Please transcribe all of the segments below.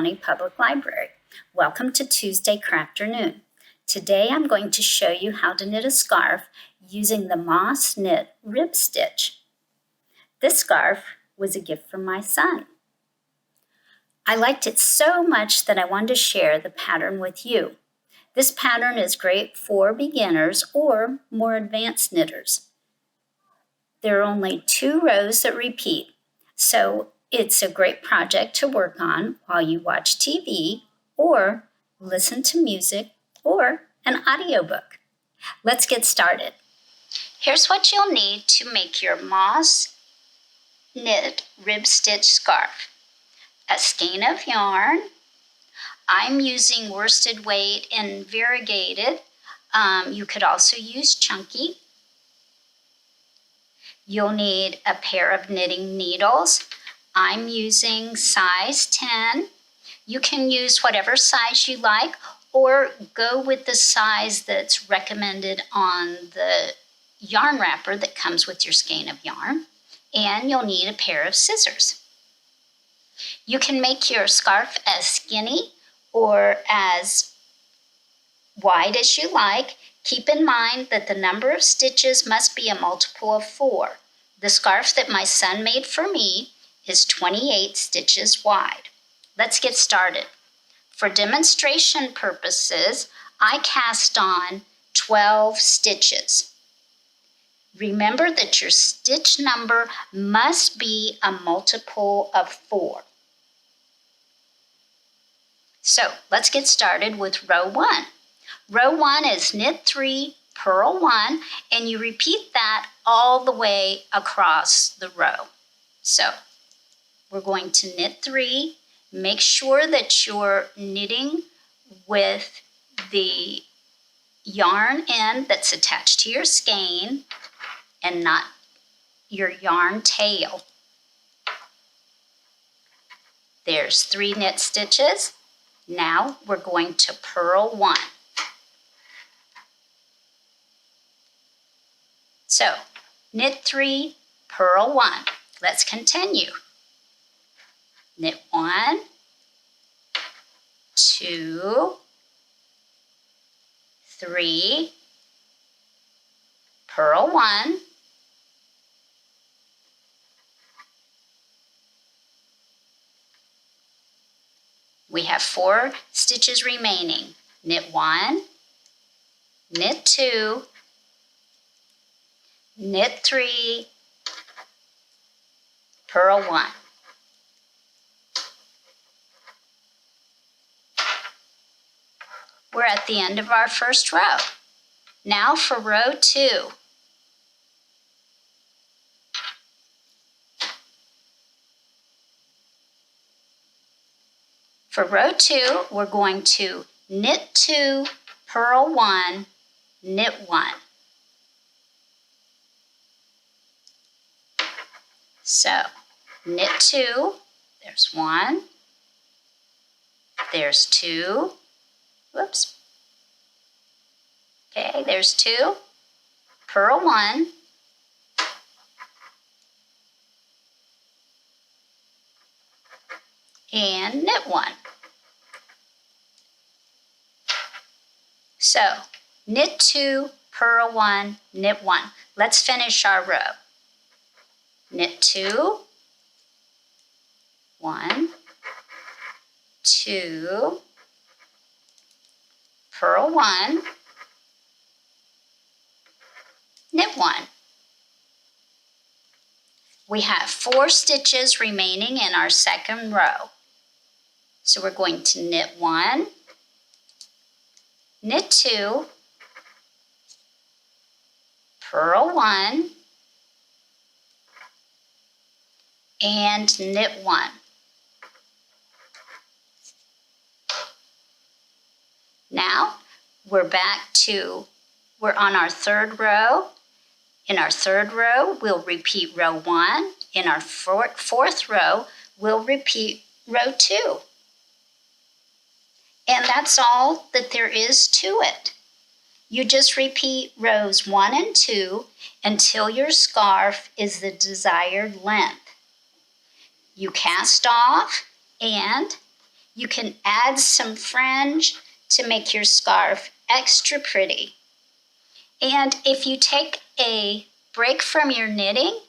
County Public Library. Welcome to Tuesday Crafternoon. Today I'm going to show you how to knit a scarf using the Moss Knit rib stitch. This scarf was a gift from my son. I liked it so much that I wanted to share the pattern with you. This pattern is great for beginners or more advanced knitters. There are only 2 rows that repeat, so it's a great project to work on while you watch TV or listen to music or an audiobook. Let's get started. Here's what you'll need to make your Moss Knit rib stitch scarf. A skein of yarn. I'm using worsted weight and variegated. You could also use chunky. You'll need a pair of knitting needles. I'm using size 10. You can use whatever size you like or go with the size that's recommended on the yarn wrapper that comes with your skein of yarn. And you'll need a pair of scissors. You can make your scarf as skinny or as wide as you like. Keep in mind that the number of stitches must be a multiple of 4. The scarf that my son made for me is 28 stitches wide. Let's get started. For demonstration purposes, I cast on 12 stitches. Remember that your stitch number must be a multiple of 4. So let's get started with row 1. Row 1 is knit 3, purl 1, and you repeat that all the way across the row. So we're going to knit 3. Make sure that you're knitting with the yarn end that's attached to your skein and not your yarn tail. There's 3 knit stitches. Now we're going to purl 1. So, knit 3, purl 1. Let's continue. Knit 1, 2, 3, purl 1, we have 4 stitches remaining. Knit 1, knit 2, knit 3, purl 1. We're at the end of our first row. Now for row 2. For row 2, we're going to knit 2, purl 1, knit 1. So, knit 2, there's 1, there's 2, whoops. Okay, there's 2, purl 1, and knit 1. So, knit 2, purl 1, knit 1. Let's finish our row. Knit 2, 1, 2, purl 1, knit 1. We have 4 stitches remaining in our second row. So we're going to knit 1, knit 2, purl 1, and knit 1. Now we're on our third row. In our third row, we'll repeat row 1. In our fourth row, we'll repeat row 2. And that's all that there is to it. You just repeat rows 1 and 2 until your scarf is the desired length. You cast off and You can add some fringe to make your scarf extra pretty. And if you take a break from your knitting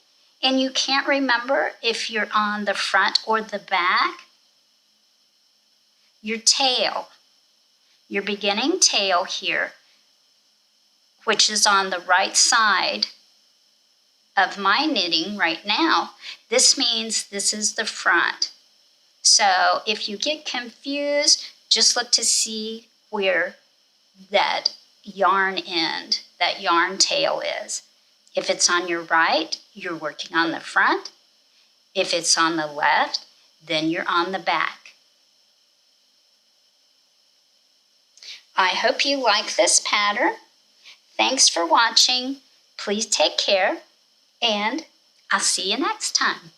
and you can't remember if you're on the front or the back, your tail, your beginning tail here, which is on the right side of my knitting right now, this means this is the front. So if you get confused, just look to see where that yarn end, that yarn tail is. If it's on your right, you're working on the front. If it's on the left, then you're on the back. I hope you like this pattern. Thanks for watching. Please take care, and I'll see you next time.